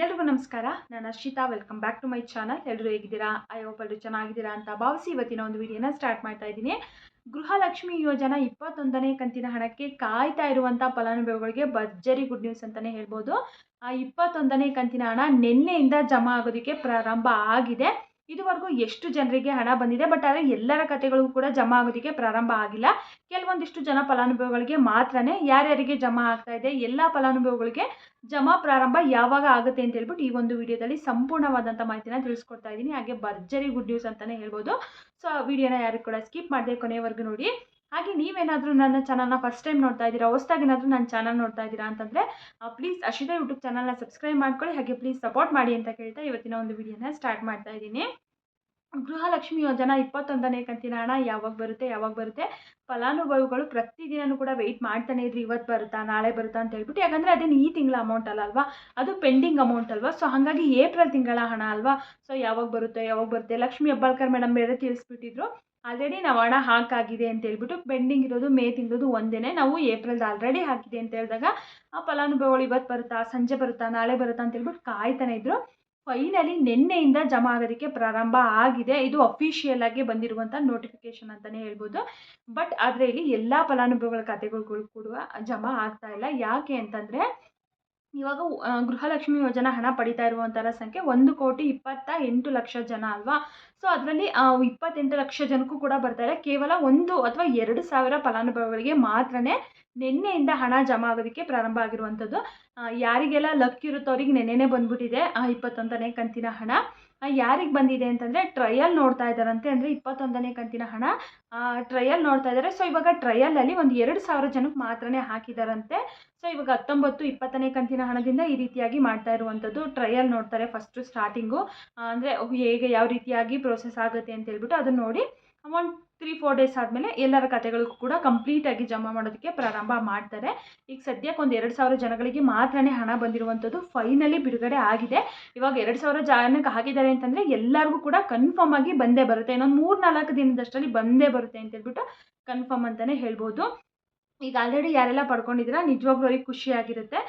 ಎಲ್ರಿಗೂ ನಮಸ್ಕಾರ. ನಾನು Arshita. Welcome back to my channel. ಎಲ್ಲರೂ ಹೇಗಿದ್ದೀರಾ? ಐ ಹೋಪ್ ಎಲ್ಲರೂ ಚೆನ್ನಾಗಿದ್ದೀರಾ ಅಂತ ಭಾವಿಸಿ ಇವತ್ತಿನ ಒಂದು ವಿಡಿಯೋನ ಸ್ಟಾರ್ಟ್ ಮಾಡ್ತಾ ಇದ್ದೀನಿ. ಗೃಹಲಕ್ಷ್ಮಿ ಯೋಜನಾ 21ನೇ ಕಂತಿನ ಹಣಕ್ಕೆ ಕಾಯ್ತಾ ಇರುವಂಥ ಫಲಾನುಭವಿಗಳಿಗೆ ಭರ್ಜರಿ ಗುಡ್ ನ್ಯೂಸ್ ಅಂತಲೇ ಹೇಳ್ಬೋದು. ಆ 21ನೇ ಕಂತಿನ ಹಣ ನಿನ್ನೆಯಿಂದ ಜಮಾ ಆಗೋದಕ್ಕೆ ಪ್ರಾರಂಭ ಆಗಿದೆ. ಇದುವರೆಗೂ ಎಷ್ಟು ಜನರಿಗೆ ಹಣ ಬಂದಿದೆ, ಬಟ್ ಆದರೆ ಎಲ್ಲರ ಖಾತೆಗಳಿಗೂ ಕೂಡ ಜಮಾ ಆಗೋದಕ್ಕೆ ಪ್ರಾರಂಭ ಆಗಿಲ್ಲ. ಕೆಲವೊಂದಿಷ್ಟು ಜನ ಫಲಾನುಭವಿಗಳಿಗೆ ಮಾತ್ರನೇ ಯಾರ್ಯಾರಿಗೆ ಜಮಾ ಆಗ್ತಾ ಇದೆ, ಎಲ್ಲ ಫಲಾನುಭವಿಗಳಿಗೆ ಜಮಾ ಪ್ರಾರಂಭ ಯಾವಾಗ ಆಗುತ್ತೆ ಅಂತ ಹೇಳ್ಬಿಟ್ಟು ಈ ಒಂದು ವಿಡಿಯೋದಲ್ಲಿ ಸಂಪೂರ್ಣವಾದಂಥ ಮಾಹಿತಿನ ತಿಳಿಸ್ಕೊಡ್ತಾ ಇದ್ದೀನಿ. ಹಾಗೆ ಭರ್ಜರಿ ಗುಡ್ ನ್ಯೂಸ್ ಅಂತಲೇ ಹೇಳ್ಬೋದು. ಸೊ ಆ ವಿಡಿಯೋನ ಯಾರು ಕೂಡ ಸ್ಕಿಪ್ ಮಾಡದೆ ಕೊನೆಯವರೆಗೂ ನೋಡಿ. ಹಾಗೆ ನೀವೇನಾದರೂ ನನ್ನ ಚಾನಲ್ನ ಫಸ್ಟ್ ಟೈಮ್ ನೋಡ್ತಾ ಇದ್ದೀರಾ, ಹೊಸದಾಗಿ ಏನಾದರೂ ನನ್ನ ಚಾನಲ್ ನೋಡ್ತಾ ಇದ್ದೀರಾ ಅಂತಂದರೆ ಪ್ಲೀಸ್ ಅರ್ಷಿತಾ ಯೂಟ್ಯೂಬ್ ಚಾನಲ್ನ ಸಬ್ಸ್ಕ್ರೈಬ್ ಮಾಡ್ಕೊಳ್ಳಿ. ಹಾಗೆ ಪ್ಲೀಸ್ ಸಪೋರ್ಟ್ ಮಾಡಿ ಅಂತ ಕೇಳ್ತಾ ಇವತ್ತಿನ ಒಂದು ವಿಡಿಯೋನ ಸ್ಟಾರ್ಟ್ ಮಾಡ್ತಾ ಇದ್ದೀನಿ. ಗೃಹಲಕ್ಷ್ಮಿ ಯೋಜನಾ 21ನೇ ಕಂತಿನ ಹಣ ಯಾವಾಗ ಬರುತ್ತೆ ಫಲಾನುಭವಿಗಳು ಪ್ರತಿದಿನವೂ ಕೂಡ ವೆಯ್ಟ್ ಮಾಡ್ತಾನೆ ಇದ್ರಿ, ಇವತ್ತು ಬರುತ್ತಾ ನಾಳೆ ಬರುತ್ತಾ ಅಂತ ಹೇಳ್ಬಿಟ್ಟು. ಯಾಕಂದರೆ ಅದೇನು ಈ ತಿಂಗಳ ಅಮೌಂಟ್ ಅಲ್ವಾ, ಅದು ಪೆಂಡಿಂಗ್ ಅಮೌಂಟ್ ಅಲ್ವಾ. ಸೊ ಹಾಗಾಗಿ ಏಪ್ರಿಲ್ ತಿಂಗಳ ಹಣ ಅಲ್ವಾ. ಸೊ ಯಾವಾಗ ಬರುತ್ತೆ ಲಕ್ಷ್ಮಿ ಹೆಬ್ಬಾಳ್ಕರ್ ಮೇಡಮ್ ಬೇರೆ ತಿಳಿಸ್ಬಿಟ್ಟಿದ್ರು, ಆಲ್ರೆಡಿ ನಾವು ಹಣ ಹಾಕಾಗಿದೆ ಅಂತ ಹೇಳ್ಬಿಟ್ಟು. ಪೆಂಡಿಂಗ್ ಇರೋದು ಮೇ ತಿಂಗಳದು ಒಂದೇನೆ, ನಾವು ಏಪ್ರಿಲ್ದು ಆಲ್ರೆಡಿ ಹಾಕಿದೆ ಅಂತ ಹೇಳಿದಾಗ ಆ ಫಲಾನುಭವಿಗಳು ಇವತ್ತು ಬರುತ್ತಾ, ಸಂಜೆ ಬರುತ್ತಾ, ನಾಳೆ ಬರುತ್ತಾ ಅಂತ ಹೇಳ್ಬಿಟ್ಟು ಕಾಯ್ತಾನೆ ಇದ್ರು. ಫೈನಲಿ ನಿನ್ನೆಯಿಂದ ಜಮಾ ಆಗೋದಕ್ಕೆ ಪ್ರಾರಂಭ ಆಗಿದೆ. ಇದು ಅಫಿಷಿಯಲ್ ಆಗಿ ಬಂದಿರುವಂಥ ನೋಟಿಫಿಕೇಶನ್ ಅಂತಲೇ ಹೇಳ್ಬೋದು. ಬಟ್ ಆದರೆ ಇಲ್ಲಿ ಎಲ್ಲ ಫಲಾನುಭವಿಗಳ ಖಾತೆಗಳು ಕೂಡ ಜಮಾ ಆಗ್ತಾ ಇಲ್ಲ. ಯಾಕೆ ಅಂತಂದರೆ ಇವಾಗ ಗೃಹಲಕ್ಷ್ಮಿ ಯೋಜನಾ ಹಣ ಪಡಿತಾ ಇರುವಂಥರ ಸಂಖ್ಯೆ 1,28,00,000 ಜನ ಅಲ್ವಾ. ಸೊ ಅದರಲ್ಲಿ 28 ಲಕ್ಷ ಜನಕ್ಕೂ ಕೂಡ ಬರ್ತಾರೆ. ಕೇವಲ 1 ಅಥವಾ 2 ಸಾವಿರ ಫಲಾನುಭವಿಗಳಿಗೆ ಮಾತ್ರನೇ ನಿನ್ನೆಯಿಂದ ಹಣ ಜಮಾ ಆಗೋದಕ್ಕೆ ಪ್ರಾರಂಭ ಆಗಿರುವಂಥದ್ದು. ಯಾರಿಗೆಲ್ಲ ಲಕ್ ಇರುತ್ತೋ ಅವ್ರಿಗೆ ನೆನ್ನೆನೇ ಬಂದ್ಬಿಟ್ಟಿದೆ 21ನೇ ಕಂತಿನ ಹಣ. ಯಾರಿಗೆ ಬಂದಿದೆ ಅಂತಂದರೆ ಟ್ರಯಲ್ ನೋಡ್ತಾ ಇದ್ದಾರಂತೆ, ಅಂದರೆ 21ನೇ ಕಂತಿನ ಹಣ ಟ್ರಯಲ್ ನೋಡ್ತಾ ಇದ್ದಾರೆ. ಸೊ ಇವಾಗ ಟ್ರಯಲಲ್ಲಿ ಒಂದು 2,000 ಜನಕ್ಕೆ ಮಾತ್ರನೇ ಹಾಕಿದಾರಂತೆ. ಸೊ ಇವಾಗ 19, 20ನೇ ಕಂತಿನ ಹಣದಿಂದ ಈ ರೀತಿಯಾಗಿ ಮಾಡ್ತಾ ಇರುವಂಥದ್ದು. ಟ್ರಯಲ್ ನೋಡ್ತಾರೆ ಫಸ್ಟು ಸ್ಟಾರ್ಟಿಂಗು, ಅಂದರೆ ಹೇಗೆ ಯಾವ ರೀತಿಯಾಗಿ ಪ್ರೋಸೆಸ್ ಆಗುತ್ತೆ ಅಂತ ಹೇಳ್ಬಿಟ್ಟು ಅದನ್ನು ನೋಡಿ ಒಂದು 3-4 ಡೇಸ್ ಆದಮೇಲೆ ಎಲ್ಲರ ಖಾತೆಗಳಿಗೂ ಕೂಡ ಕಂಪ್ಲೀಟಾಗಿ ಜಮಾ ಮಾಡೋದಕ್ಕೆ ಪ್ರಾರಂಭ ಮಾಡ್ತಾರೆ. ಈಗ ಸದ್ಯಕ್ಕೆ ಒಂದು 2,000 ಜನಗಳಿಗೆ ಮಾತ್ರನೇ ಹಣ ಬಂದಿರುವಂಥದ್ದು ಫೈನಲಿ ಬಿಡುಗಡೆ ಆಗಿದೆ. ಇವಾಗ 2,000 ಜನಕ್ಕೆ ಹಾಕಿದ್ದಾರೆ ಅಂತಂದರೆ ಎಲ್ಲರಿಗೂ ಕೂಡ ಕನ್ಫರ್ಮ್ ಆಗಿ ಬಂದೇ ಬರುತ್ತೆ. ಇನ್ನೊಂದು 3-4 ದಿನದಷ್ಟರಲ್ಲಿ ಬಂದೇ ಬರುತ್ತೆ ಅಂತ ಹೇಳ್ಬಿಟ್ಟು ಕನ್ಫರ್ಮ್ ಅಂತಲೇ ಹೇಳ್ಬೋದು. ಈಗ ಆಲ್ರೆಡಿ ಯಾರೆಲ್ಲ ಪಡ್ಕೊಂಡಿದ್ದೀರಾ ನಿಜವಾಗ್ಲೂ ಅವ್ರಿಗೆ ಖುಷಿಯಾಗಿರುತ್ತೆ.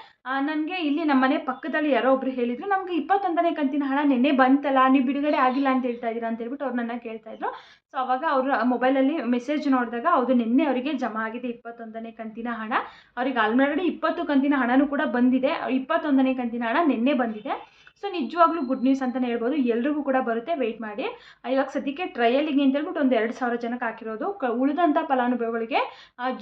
ನನಗೆ ಇಲ್ಲಿ ನಮ್ಮ ಮನೆ ಪಕ್ಕದಲ್ಲಿ ಯಾರೋ ಒಬ್ರು ಹೇಳಿದರು, ನಮಗೆ 21ನೇ ಕಂತಿನ ಹಣ ನಿನ್ನೆ ಬಂತಲ್ಲ, ನೀವು ಬಿಡುಗಡೆ ಆಗಿಲ್ಲ ಅಂತ ಹೇಳ್ತಾ ಇದ್ದೀರಾ ಅಂತ ಹೇಳ್ಬಿಟ್ಟು ಅವ್ರು ನನ್ನ ಕೇಳ್ತಾಯಿದ್ರು. ಸೊ ಅವಾಗ ಅವರು ಮೊಬೈಲಲ್ಲಿ ಮೆಸೇಜ್ ನೋಡಿದಾಗ ಹೌದು ನಿನ್ನೆ ಅವರಿಗೆ ಜಮಾ ಆಗಿದೆ 21ನೇ ಕಂತಿನ ಹಣ. ಅವ್ರಿಗೆ ಆಲ್ರೆಡಿ 20 ಕಂತಿನ ಹಣನೂ ಕೂಡ ಬಂದಿದೆ. 21ನೇ ಕಂತಿನ ಹಣ ನಿನ್ನೆ ಬಂದಿದೆ. ಸೊ ನಿಜವಾಗ್ಲೂ ಗುಡ್ ನ್ಯೂಸ್ ಅಂತಲೇ ಹೇಳ್ಬೋದು. ಎಲ್ರಿಗೂ ಕೂಡ ಬರುತ್ತೆ, ವೆಯ್ಟ್ ಮಾಡಿ. ಇವಾಗ ಸದ್ಯಕ್ಕೆ ಟ್ರಯಲಿಗೆ ಅಂತ ಹೇಳ್ಬಿಟ್ಟು ಒಂದು 2,000 ಜನಕ್ಕೆ ಹಾಕಿರೋದು. ಉಳಿದಂಥ ಫಲಾನುಭವಿಗಳಿಗೆ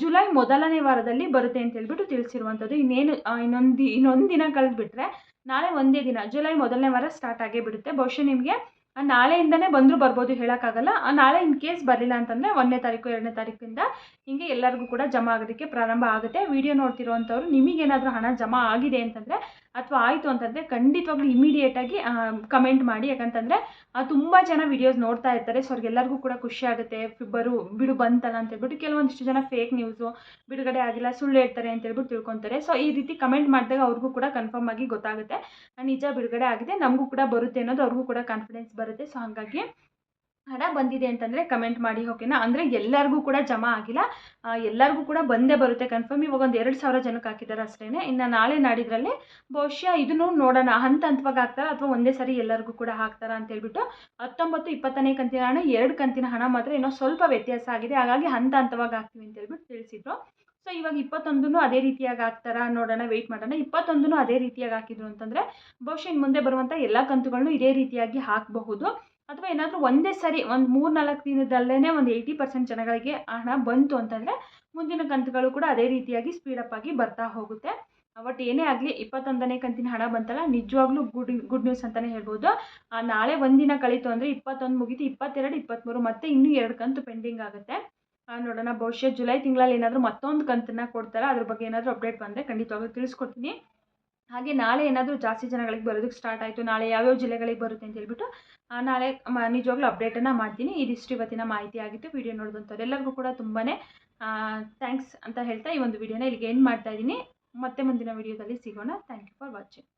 ಜುಲೈ ಮೊದಲನೇ ವಾರದಲ್ಲಿ ಬರುತ್ತೆ ಅಂತ ಹೇಳ್ಬಿಟ್ಟು ತಿಳಿಸಿರುವಂಥದ್ದು. ಇನ್ನೇನು ಇನ್ನೊಂದು ದಿನ ಕಳೆದುಬಿಟ್ರೆ ನಾಳೆ ಒಂದೇ ದಿನ ಜುಲೈ ಮೊದಲನೇ ವಾರ ಸ್ಟಾರ್ಟ್ ಆಗೇ ಬಿಡುತ್ತೆ. ಬಹುಶಃ ನಿಮಗೆ ನಾಳೆಯಿಂದನೇ ಬಂದರೂ ಬರ್ಬೋದು, ಹೇಳೋಕ್ಕಾಗಲ್ಲ. ನಾಳೆ ಇನ್ ಕೇಸ್ ಬರಲಿಲ್ಲ ಅಂತಂದರೆ 1ನೇ ತಾರೀಕು 2ನೇ ತಾರೀಕಿಂದ ಹಿಂಗೆ ಎಲ್ಲರಿಗೂ ಕೂಡ ಜಮಾ ಆಗೋದಕ್ಕೆ ಪ್ರಾರಂಭ ಆಗುತ್ತೆ. ವಿಡಿಯೋ ನೋಡ್ತಿರೋವಂಥವ್ರು ನಿಮಗೇನಾದರೂ ಹಣ ಜಮಾ ಆಗಿದೆ ಅಂತಂದರೆ ಅಥವಾ ಆಯಿತು ಅಂತಂದರೆ ಖಂಡಿತವಾಗ್ಲೂ ಇಮಿಡಿಯೇಟಾಗಿ ಕಮೆಂಟ್ ಮಾಡಿ. ಯಾಕಂತಂದರೆ ತುಂಬ ಜನ ವೀಡಿಯೋಸ್ ನೋಡ್ತಾ ಇರ್ತಾರೆ. ಸೊ ಅವ್ರಿಗೆಲ್ಲರಿಗೂ ಕೂಡ ಖುಷಿ ಆಗುತ್ತೆ, ಬಿಡು ಬಂತಲ್ಲ ಅಂತ ಹೇಳ್ಬಿಟ್ಟು. ಕೆಲವೊಂದಿಷ್ಟು ಜನ ಫೇಕ್ ನ್ಯೂಸು, ಬಿಡುಗಡೆ ಆಗಿಲ್ಲ, ಸುಳ್ಳು ಹೇಳ್ತಾರೆ ಅಂತ ಹೇಳ್ಬಿಟ್ಟು ತಿಳ್ಕೊತಾರೆ. ಸೊ ಈ ರೀತಿ ಕಮೆಂಟ್ ಮಾಡಿದಾಗ ಅವ್ರಿಗೂ ಕೂಡ ಕನ್ಫರ್ಮ್ ಆಗಿ ಗೊತ್ತಾಗುತ್ತೆ ನಿಜ ಬಿಡುಗಡೆ ಆಗಿದೆ, ನಮಗೂ ಕೂಡ ಬರುತ್ತೆ ಅನ್ನೋದು ಅವ್ರಿಗೂ ಕೂಡ ಕಾನ್ಫಿಡೆನ್ಸ್ ಬರುತ್ತೆ. ಸೊ ಹಾಗಾಗಿ ಹಣ ಬಂದಿದೆ ಅಂತಂದರೆ ಕಮೆಂಟ್ ಮಾಡಿ, ಓಕೆನಾ. ಅಂದರೆ ಎಲ್ಲರಿಗೂ ಕೂಡ ಜಮಾ ಆಗಿಲ್ಲ, ಎಲ್ಲರಿಗೂ ಕೂಡ ಬಂದೇ ಬರುತ್ತೆ ಕನ್ಫರ್ಮ್. ಇವಾಗ ಒಂದು 2,000 ಜನಕ್ಕೆ ಹಾಕಿದ್ದಾರೆ ಅಷ್ಟೇ. ಇನ್ನು ನಾಳೆ ನಾಡಿದ್ರಲ್ಲಿ ಬಹುಶಃ ಇದನ್ನು ನೋಡೋಣ, ಹಂತವಾಗಿ ಹಾಕ್ತಾರಾ ಅಥವಾ ಒಂದೇ ಸರಿ ಎಲ್ಲರಿಗೂ ಕೂಡ ಹಾಕ್ತಾರಾ ಅಂತ ಹೇಳ್ಬಿಟ್ಟು. 19, 20ನೇ ಕಂತಿನ ಹಣ 2 ಕಂತಿನ ಹಣ ಮಾತ್ರ ಇನ್ನೂ ಸ್ವಲ್ಪ ವ್ಯತ್ಯಾಸ ಆಗಿದೆ, ಹಾಗಾಗಿ ಹಂತವಾಗಿ ಹಾಕ್ತೀವಿ ಅಂತ ಹೇಳ್ಬಿಟ್ಟು ತಿಳಿಸಿದ್ರು. ಸೊ ಇವಾಗ 21 ಅದೇ ರೀತಿಯಾಗಿ ಹಾಕ್ತಾರಾ ನೋಡೋಣ, ವೆಯ್ಟ್ ಮಾಡೋಣ. 21 ಅದೇ ರೀತಿಯಾಗಿ ಹಾಕಿದ್ರು ಅಂತಂದರೆ ಬಹುಶಃ ಇನ್ನು ಮುಂದೆ ಬರುವಂಥ ಎಲ್ಲ ಕಂತುಗಳನ್ನು ಇದೇ ರೀತಿಯಾಗಿ ಹಾಕಬಹುದು. ಅಥವಾ ಏನಾದರೂ ಒಂದೇ ಸರಿ ಒಂದು 3-4 ದಿನದಲ್ಲೇ ಒಂದು 80% ಜನಗಳಿಗೆ ಹಣ ಬಂತು ಅಂತಂದರೆ ಮುಂದಿನ ಕಂತುಗಳು ಕೂಡ ಅದೇ ರೀತಿಯಾಗಿ ಸ್ಪೀಡಪ್ ಆಗಿ ಬರ್ತಾ ಹೋಗುತ್ತೆ. ಬಟ್ ಏನೇ ಆಗಲಿ 21ನೇ ಕಂತಿನ ಹಣ ಬಂತಲ್ಲ, ನಿಜವಾಗ್ಲೂ ಗುಡ್ ನ್ಯೂಸ್ ಅಂತಲೇ ಹೇಳ್ಬೋದು. ನಾಳೆ ಒಂದಿನ ಕಳೀತು ಅಂದರೆ 21 ಮುಗೀತು, 22, 23 ಮತ್ತೆ ಇನ್ನೂ 2 ಕಂತು ಪೆಂಡಿಂಗ್ ಆಗುತ್ತೆ. ನೋಡೋಣ, ಬಹುಶಃ ಜುಲೈ ತಿಂಗಳಲ್ಲಿ ಏನಾದರೂ ಮತ್ತೊಂದು ಕಂತನ್ನು ಕೊಡ್ತಾರೆ. ಅದ್ರ ಬಗ್ಗೆ ಏನಾದರೂ ಅಪ್ಡೇಟ್ ಬಂದರೆ ಖಂಡಿತವಾಗ್ಲೂ ತಿಳಿಸ್ಕೊಡ್ತೀನಿ. ಹಾಗೆ ನಾಳೆ ಏನಾದರೂ ಜಾಸ್ತಿ ಜನಗಳಿಗೆ ಬರೋದಕ್ಕೆ ಸ್ಟಾರ್ಟ್ ಆಯಿತು, ನಾಳೆ ಯಾವ್ಯಾವ ಜಿಲ್ಲೆಗಳಿಗೆ ಬರುತ್ತೆ ಅಂತ ಹೇಳ್ಬಿಟ್ಟು ನಾಳೆ ನಿಜವಾಗ್ಲೂ ಅಪ್ಡೇಟನ್ನು ಮಾಡ್ತೀನಿ. ಇದಿಷ್ಟು ಇವತ್ತಿನ ಮಾಹಿತಿ ಆಗಿತ್ತು. ವಿಡಿಯೋ ನೋಡಿದಂಥವ್ರು ಎಲ್ಲರಿಗೂ ಕೂಡ ತುಂಬಾ ಥ್ಯಾಂಕ್ಸ್ ಅಂತ ಹೇಳ್ತಾ ಈ ಒಂದು ವಿಡಿಯೋನ ಇಲ್ಲಿಗೆ ಎಂಡ್ ಮಾಡ್ತಾ ಇದ್ದೀನಿ. ಮತ್ತೆ ಮುಂದಿನ ವಿಡಿಯೋದಲ್ಲಿ ಸಿಗೋಣ. Thank you for watching.